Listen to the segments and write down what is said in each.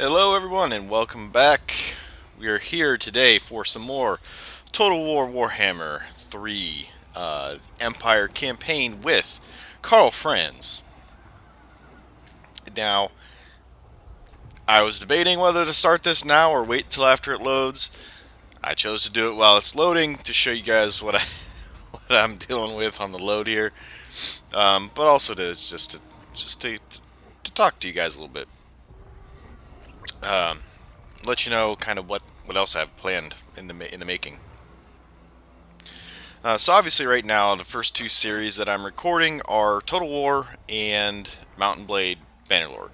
Hello, everyone, and welcome back. We are here today for some more Total War Warhammer 3 Empire campaign with Carl Franz. Now, I was debating whether to start this now or wait till after it loads. I chose to do it while it's loading to show you guys what I'm dealing with on the load here, but also to talk to you guys a little bit. Um, Let you know kind of what else I have planned in the making. So obviously, right now, the first two series that I'm recording are Total War and Mountain Blade Bannerlord.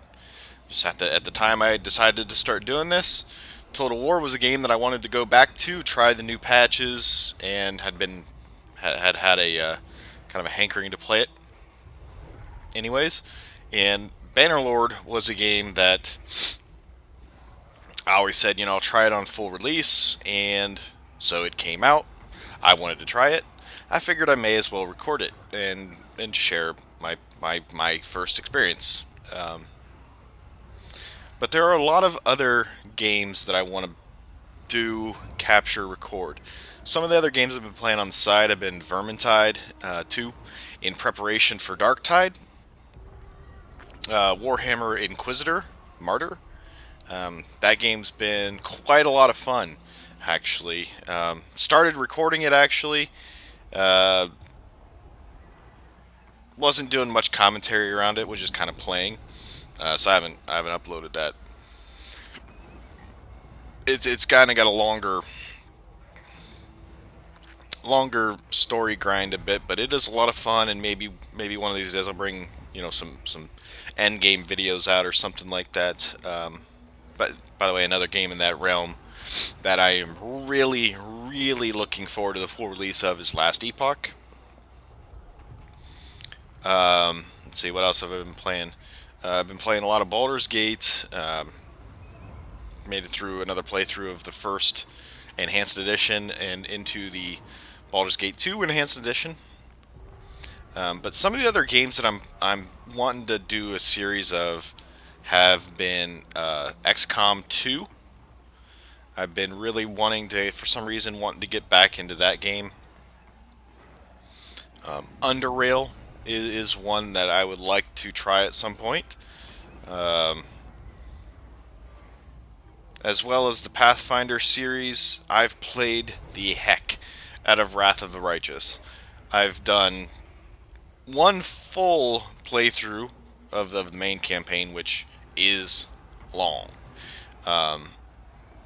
Just at the time I decided to start doing this, Total War was a game that I wanted to go back to, try the new patches, and had a kind of a hankering to play it. Anyways, and Bannerlord was a game that I always said, I'll try it on full release, and so it came out. I wanted to try it. I figured I may as well record it and share my first experience. But there are a lot of other games that I want to do, capture, record. Some of the other games I've been playing on the side have been Vermintide 2 in preparation for Darktide, Warhammer Inquisitor Martyr. That game's been quite a lot of fun, actually. Started recording it actually. Uh, wasn't doing much commentary around it, was just kind of playing. So I haven't uploaded that. It's kind of got a longer story grind a bit, but it is a lot of fun. And maybe one of these days I'll bring some end game videos out or something like that. But by the way, another game in that realm that I am really looking forward to the full release of is Last Epoch. Let's see, what else have I been playing? I've been playing a lot of Baldur's Gate. Made it through another playthrough of the first Enhanced Edition and into the Baldur's Gate 2 Enhanced Edition. But some of the other games that I'm wanting to do a series of have been XCOM 2. I've been really wanting to, for some reason, wanting to get back into that game. Underrail is one that I would like to try at some point, um, as well as the Pathfinder series. I've played the heck out of Wrath of the Righteous. I've done one full playthrough of the main campaign, which is long. Um,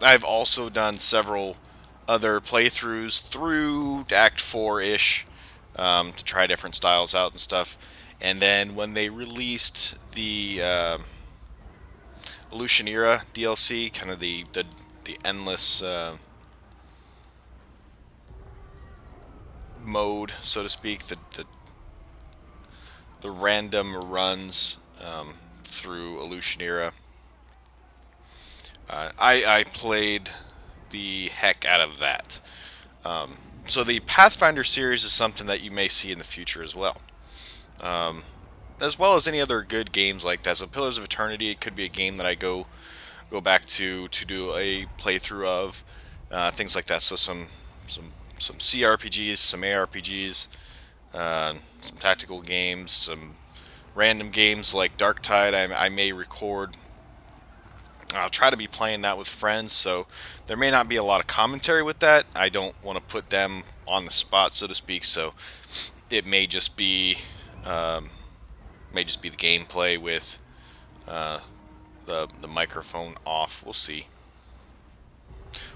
I've also done several other playthroughs through Act 4 ish to try different styles out and stuff. And then when they released the Illusion DLC, kind of the endless mode, so to speak, the random runs through Illusion, I played the heck out of that. So the Pathfinder series is something that you may see in the future as well. Um, as well as any other good games like that. So Pillars of Eternity could be a game that I go back to do a playthrough of, things like that. So some some CRPGs, some ARPGs, some tactical games, some random games like Darktide. I may record. I'll try to be playing that with friends, so there may not be a lot of commentary with that. I don't want to put them on the spot, so to speak. So it um, may just be the gameplay with uh, the microphone off. We'll see.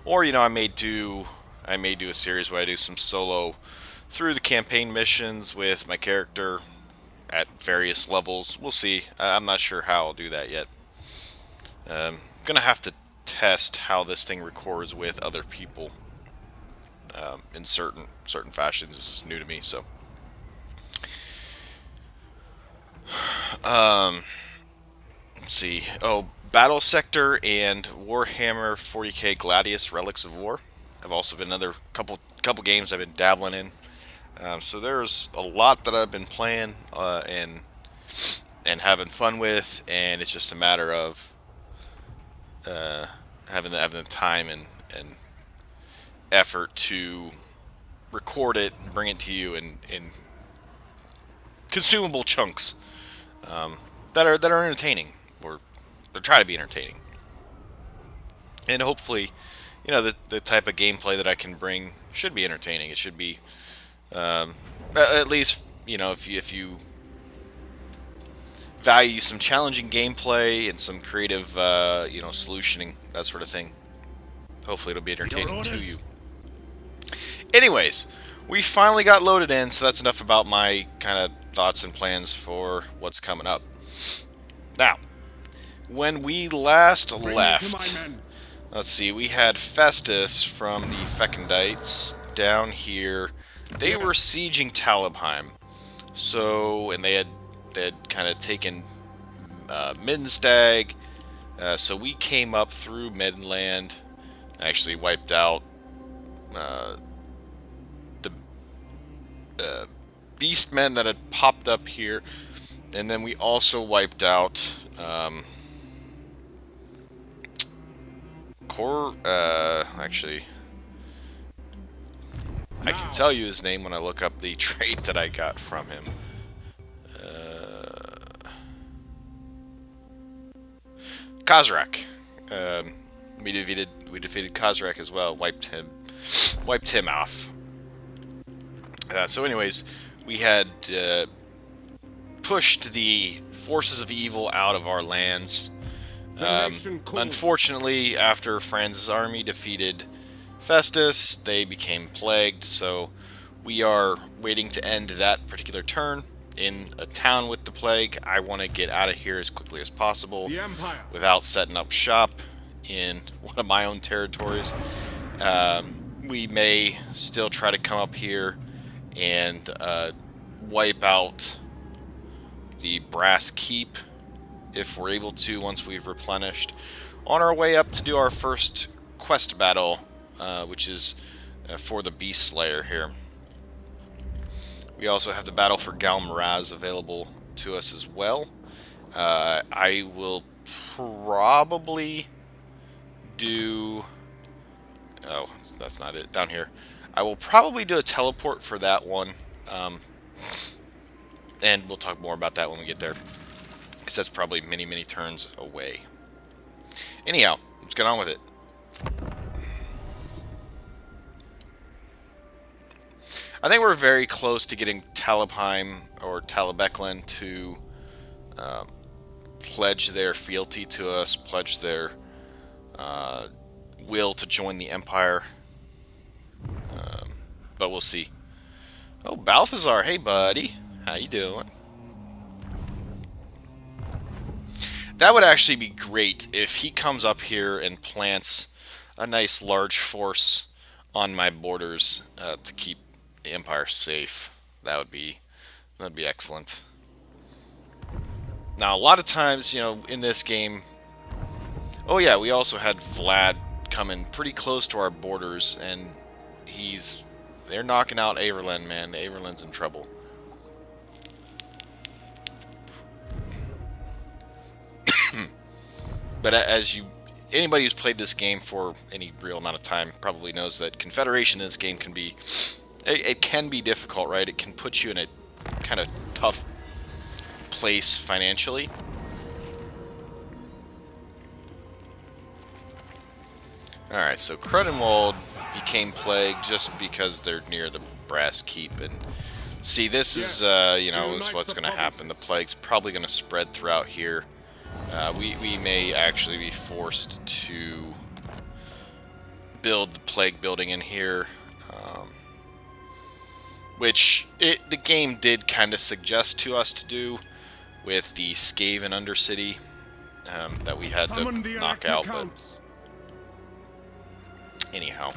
Or I may do a series where I do some solo through the campaign missions with my character at various levels. We'll see. I'm not sure how I'll do that yet. Gonna have to test how this thing records with other people in certain fashions. This is new to me, so let's see. Oh, Battle Sector and Warhammer 40k Gladius Relics of War have also been another couple games I've been dabbling in. So there's a lot that I've been playing and having fun with, and it's just a matter of having the time and effort to record it, and bring it to you in consumable chunks that are entertaining, or they try to be entertaining, and hopefully, the type of gameplay that I can bring should be entertaining. It should be at least if you value some challenging gameplay and some creative solutioning, that sort of thing. Hopefully, it'll be entertaining to you. Anyways, we finally got loaded in, so that's enough about my kind of thoughts and plans for what's coming up. Now, when we last left, let's see, we had Festus from the Fecundites down here. They were sieging Talabheim, and they had kind of taken Middenstag, so we came up through Midland, actually wiped out the beastmen that had popped up here, and then we also wiped out actually, I can tell you his name when I look up the trait that I got from him. Kozrak. We defeated Kozrak as well. Wiped him off. So anyways, we had pushed the forces of evil out of our lands. Unfortunately, after Franz's army defeated Festus, they became plagued, so we are waiting to end that particular turn in a town with the plague. I want to get out of here as quickly as possible without setting up shop in one of my own territories. We may still try to come up here and wipe out the Brass Keep if we're able to once we've replenished. On our way up to do our first quest battle, which is for the Beast Slayer here. We also have the battle for Galmaraz available to us as well. I will probably do... Oh, that's not it. Down here. I will probably do a teleport for that one. And we'll talk more about that when we get there, because that's probably many, many turns away. Anyhow, let's get on with it. I think we're very close to getting Talabheim or Talabeclan to pledge their fealty to us, pledge their will to join the Empire. But we'll see. Oh, Balthazar, hey buddy. How you doing? That would actually be great if he comes up here and plants a nice large force on my borders to keep the Empire safe. That'd be excellent. Now, a lot of times, in this game... Oh yeah, we also had Vlad coming pretty close to our borders, and they're knocking out Averland, man. Averland's in trouble. But anybody who's played this game for any real amount of time probably knows that Confederation in this game can be difficult, right? It can put you in a kind of tough place financially. Alright, so Crudenwald became plagued just because they're near the Brass Keep. And see, this is, is what's going to happen. The plague's probably going to spread throughout here. We may actually be forced to build the plague building in here, which the game did kind of suggest to us to do with the Skaven Undercity that we had to knock out, but anyhow,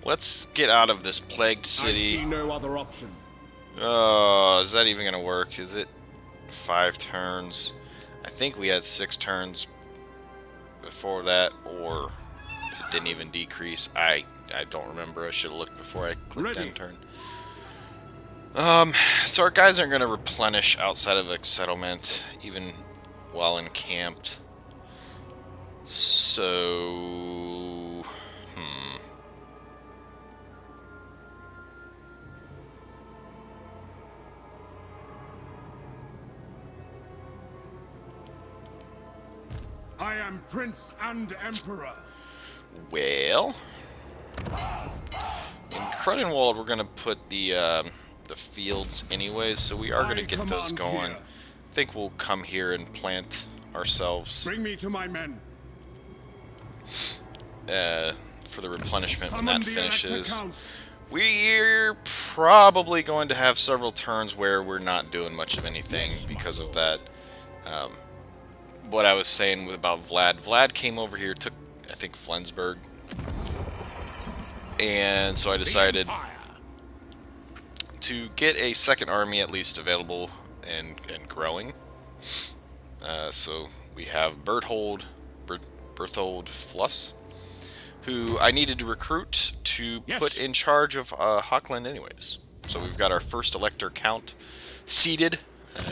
let's get out of this plagued city. I see no other option. Is that even going to work? Is it 5 turns? I think we had 6 turns before that, or it didn't even decrease. I don't remember. I should have looked before I clicked end turn. So our guys aren't going to replenish outside of a settlement, even while encamped. So So, I am Prince and Emperor. well, in Cruddenwald we're gonna put the fields anyways, so we are gonna get those going. Here. I think we'll come here and plant ourselves Bring me to my men. for the replenishment when Summon that the finishes. Electrocounts. We're probably going to have several turns where we're not doing much of anything because of that. What I was saying about Vlad. Vlad came over here, took, I think, Flensburg. And so I decided to get a second army at least available and growing. So we have Berthold Fluss, who I needed to recruit to put in charge of Hockland anyways. So we've got our first elector count seated,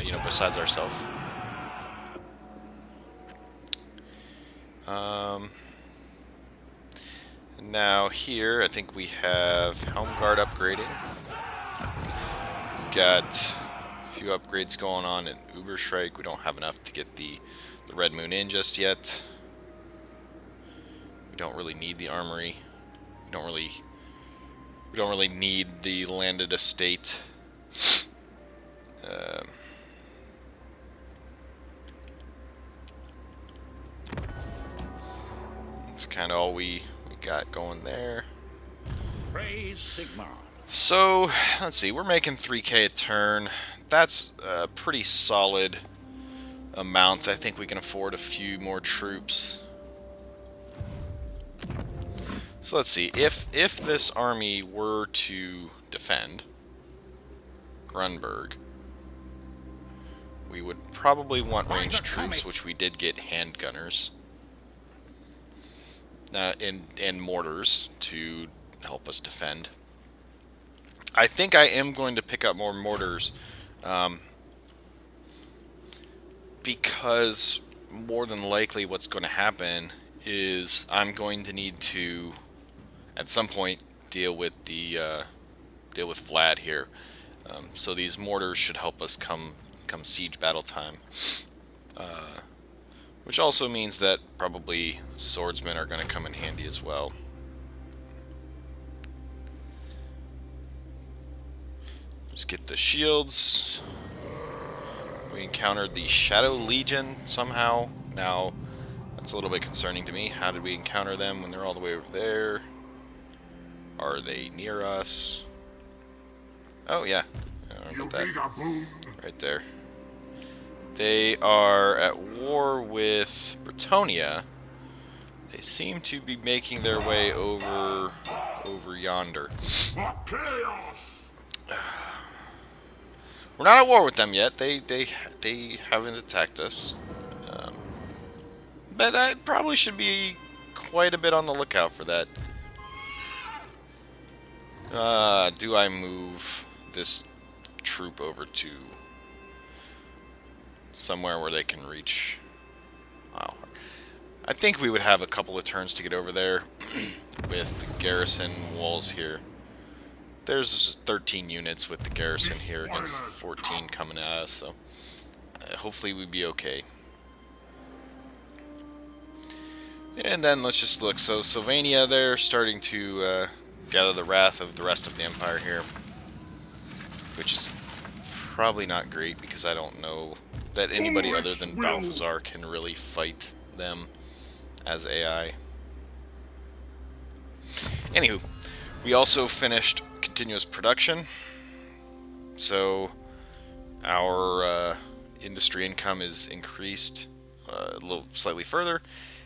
you know, besides ourselves. Now here, I think we have Helmgard upgrading. We've got a few upgrades going on in Uberschreik. We don't have enough to get the Red Moon in just yet. We don't really need the armory. We don't really need the landed estate. That's kind of all we got going there. Praise Sigmar. So, let's see, we're making 3k a turn. That's a pretty solid amount. I think we can afford a few more troops. So let's see, if this army were to defend Grunberg, we would probably want ranged troops, which we did get handgunners. And mortars to help us defend. I think I am going to pick up more mortars because more than likely what's going to happen is I'm going to need to at some point deal with Vlad here. So these mortars should help us come siege battle time. Which also means that probably swordsmen are going to come in handy as well. Just get the shields. We encountered the Shadow Legion somehow. Now, that's a little bit concerning to me. How did we encounter them when they're all the way over there? Are they near us? Oh, yeah. I don't know about that. Right there. They are at war with Bretonia. They seem to be making their way over yonder. We're not at war with them yet. They haven't attacked us. But I probably should be quite a bit on the lookout for that. Do I move this troop over to somewhere where they can reach? Wow. I think we would have a couple of turns to get over there with the garrison walls here. There's 13 units with the garrison here against 14 coming at us, so hopefully we'd be okay. And then let's just look. So Sylvania, they're starting to gather the wrath of the rest of the Empire here, which is probably not great because I don't know that anybody other than Balthazar can really fight them as AI. Anywho, we also finished continuous production, so our industry income is increased a little slightly further,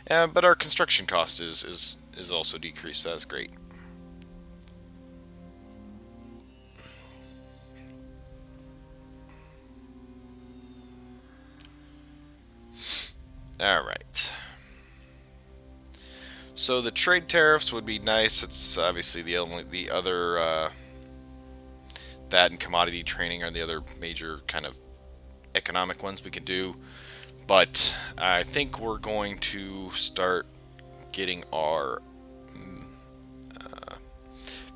but our construction cost is also decreased, so that's great. Alright. So the trade tariffs would be nice. It's obviously the other that and commodity training are the other major kind of economic ones we could do. But I think we're going to start getting our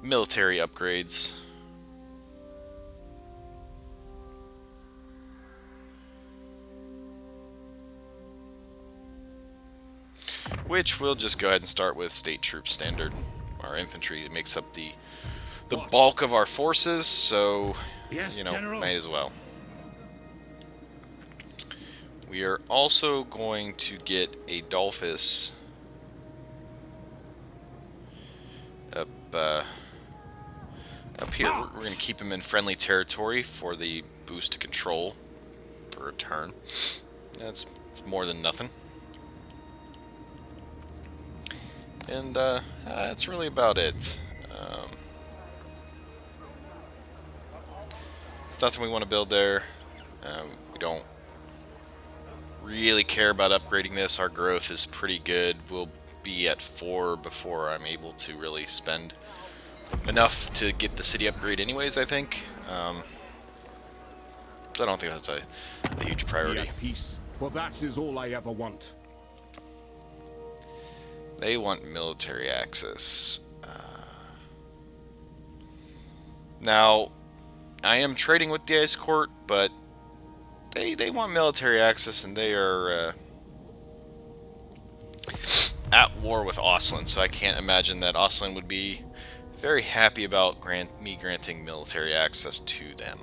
military upgrades. Which we'll just go ahead and start with state troops standard. Our infantry makes up the bulk of our forces, so Yes, you know, General. might as well. We are also going to get Adolphus up here. We're going to keep him in friendly territory for the boost to control for a turn. That's more than nothing. And that's really about it. It's nothing we want to build there. We don't really care about upgrading this. Our growth is pretty good. We'll be at 4 before I'm able to really spend enough to get the city upgrade anyways, I think. So I don't think that's a huge Be priority. at peace, for that is all I ever want. They want military access. Now, I am trading with the Ice Court, but they want military access, and they are at war with Oslan, so I can't imagine that Oslan would be very happy about me granting military access to them.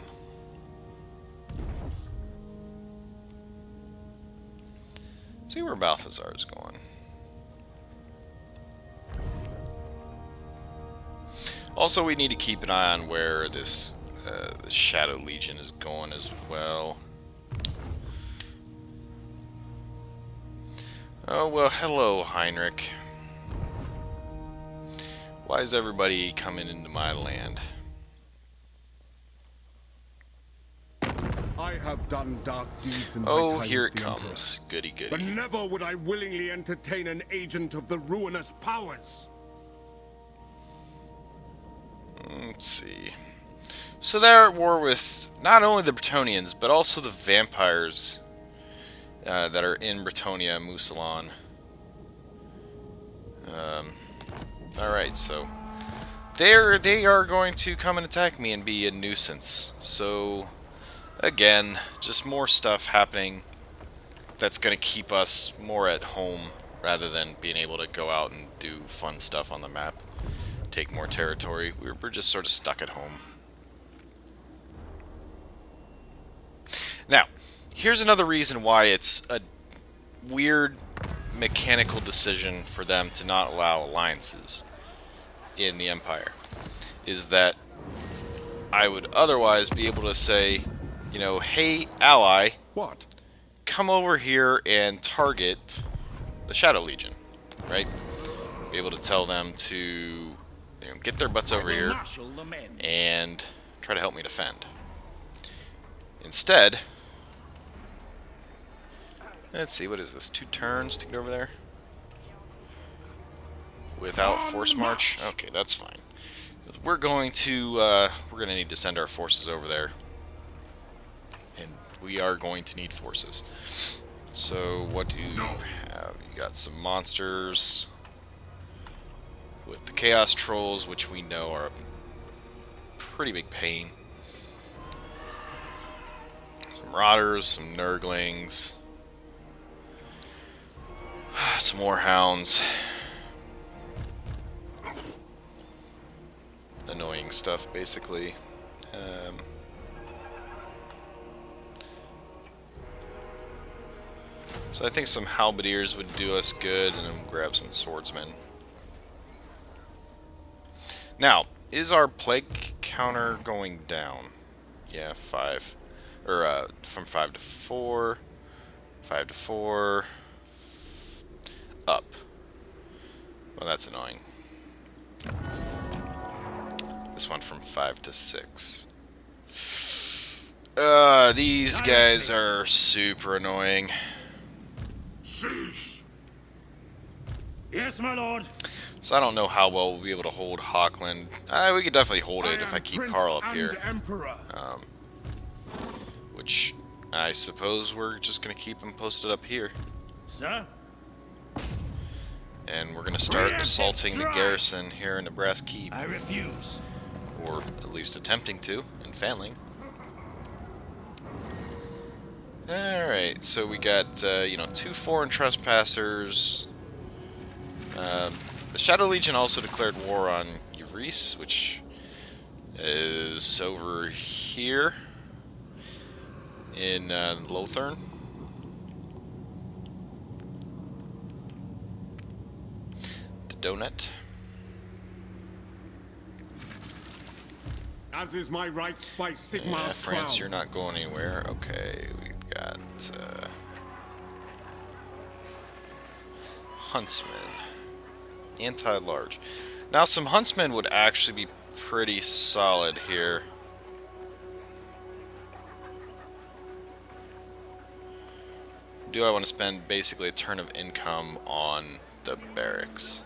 See where Balthazar is going. Also, we need to keep an eye on where this Shadow Legion is going as well. Oh, well, hello, Heinrich. Why is everybody coming into my land? I have done dark deeds in my Oh, time here as it the Emperor, comes. Goody, but goody. never would I willingly entertain an agent of the ruinous powers. Let's see. So they're at war with not only the Bretonnians, but also the vampires that are in Bretonia, Musalon. Alright, so they are going to come and attack me and be a nuisance. So, again, just more stuff happening that's going to keep us more at home rather than being able to go out and do fun stuff on the map. Take more territory. We're just sort of stuck at home. Now, here's another reason why it's a weird mechanical decision for them to not allow alliances in the Empire. Is that I would otherwise be able to say, you know, hey, ally, What? come over here and target the Shadow Legion, right? Be able to tell them to get their butts over here and try to help me defend. Instead, let's see, what is this? 2 turns to get over there? Without force march? Okay, that's fine. We're going to need to send our forces over there. And we are going to need forces. So, what do you have? You got some monsters with the Chaos Trolls, which we know are a pretty big pain. Some Marauders, some Nurglings, some Warhounds. Annoying stuff, basically. So I think some Halberdiers would do us good, and then we'll grab some Swordsmen. Now, is our plague counter going down? Yeah, 5. Or, from 5 to 4. 5 to 4. Up. Well, that's annoying. This one from 5 to 6. These guys are super annoying. Yes, my lord. So I don't know how well we'll be able to hold Hochland. We could definitely hold it if I keep Prince Karl up and here. Emperor. Which I suppose we're just going to keep him posted up here. Sir? and we're going to start assaulting the garrison here in the Brass Keep. I refuse. Or at least attempting to, and failing. Alright, so we got, you know, 2 foreign trespassers. The Shadow Legion also declared war on Uvreece, which is over here in Lothern. The Donut. As is my right by Sigmar's Yeah, France, crown. you're not going anywhere. Okay, we've got Huntsman. Anti-large. Now, some Huntsmen would actually be pretty solid here. Do I want to spend basically a turn of income on the barracks?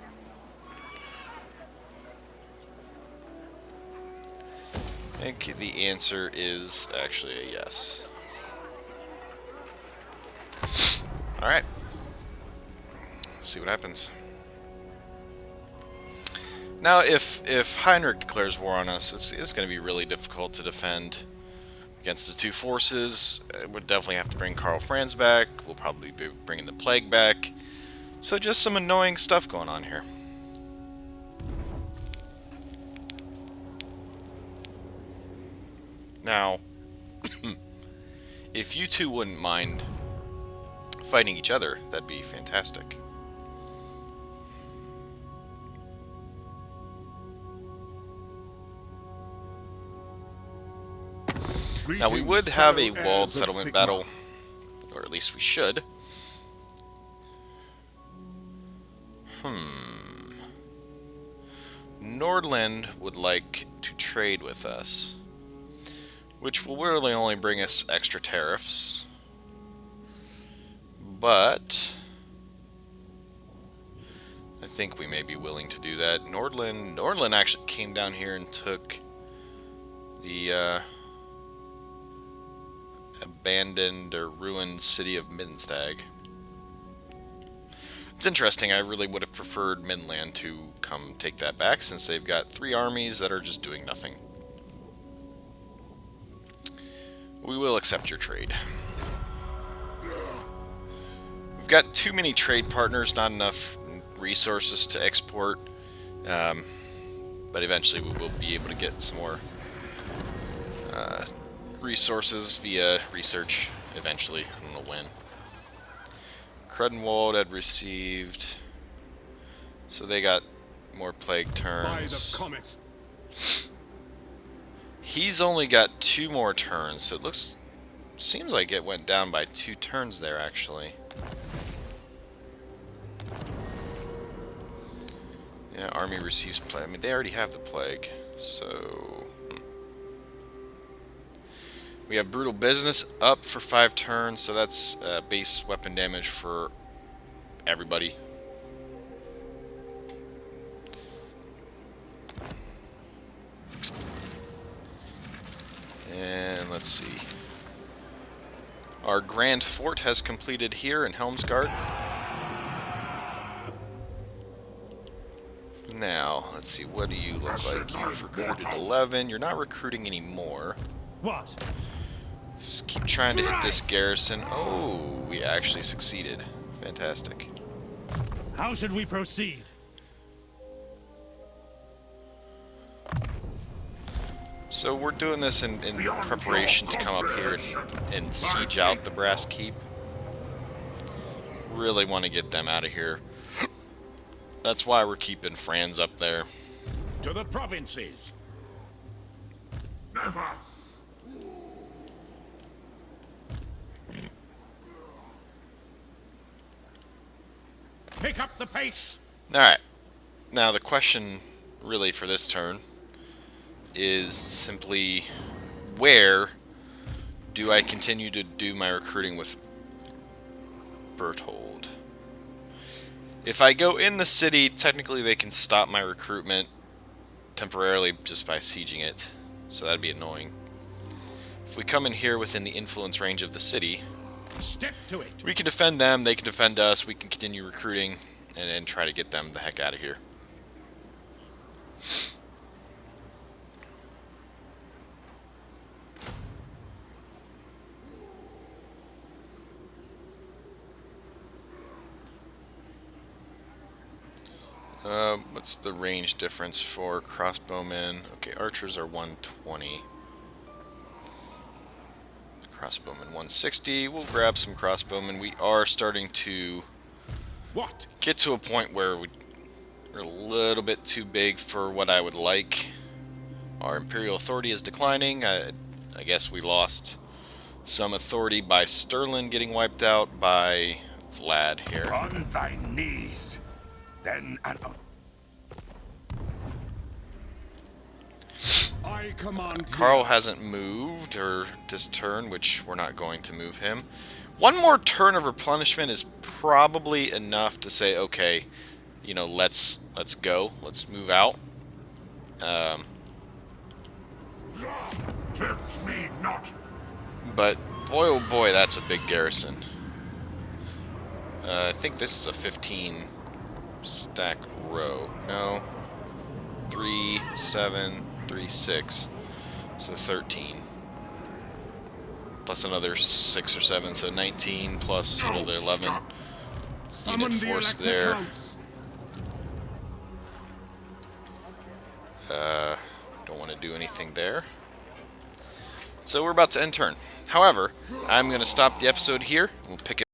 I think the answer is actually a yes. Alright. Let's see what happens. Now, if Heinrich declares war on us, it's going to be really difficult to defend against the 2 forces. We'll definitely have to bring Karl Franz back. We'll probably be bringing the Plague back. So just some annoying stuff going on here. Now, if you two wouldn't mind fighting each other, that'd be fantastic. Now, we would have a walled settlement battle, or at least we should. Nordland would like to trade with us, which will really only bring us extra tariffs. But I think we may be willing to do that. Nordland actually came down here and took the abandoned or ruined city of Middenstag. It's interesting, I really would have preferred Midland to come take that back, since they've got 3 armies that are just doing nothing. We will accept your trade. We've got too many trade partners, not enough resources to export, but eventually we will be able to get some more resources via research eventually. I don't know when. Credenwald had received, so they got more plague turns. He's only got 2 more turns, so it seems like it went down by 2 turns there actually. Yeah, army receives plague. I mean, they already have the plague, so we have brutal business up for 5 turns, so that's base weapon damage for everybody. And let's see. Our Grand Fort has completed here in Helmsgard. Now, let's see, what do you look like? You've recruited 11. You're not recruiting anymore. What? Let's keep trying to hit this garrison. Oh, we actually succeeded. Fantastic. How should we proceed? So we're doing this in preparation to come up here and siege out the Brass Keep. Really want to get them out of here. That's why we're keeping Franz up there. To the provinces. Pick up the pace. Alright. Now the question really for this turn is simply, where do I continue to do my recruiting with Berthold? If I go in the city, technically they can stop my recruitment temporarily just by sieging it, so that'd be annoying. If we come in here within the influence range of the city, Step to it. we can defend them, they can defend us, we can continue recruiting, and try to get them the heck out of here. What's the range difference for crossbowmen? Okay, archers are 120. Crossbowmen 160. We'll grab some crossbowmen. We are starting to What? get to a point where we're a little bit too big for what I would like. Our imperial authority is declining. I guess we lost some authority by Sterling getting wiped out by Vlad here. On thy knees. Then I command Carl you. hasn't moved or this turn, which we're not going to move him. One more turn of replenishment is probably enough to say, okay, you know, let's go, let's move out. Tempt me not. But boy, oh boy, that's a big garrison. I think this is a 15 stack row. No, 3, 7, 3, 6. So 13. Plus another 6 or 7, so 19 plus, you know, the 11 Summon unit the force Elector there. Counts. Don't want to do anything there. So we're about to end turn. However, I'm going to stop the episode here. We'll pick it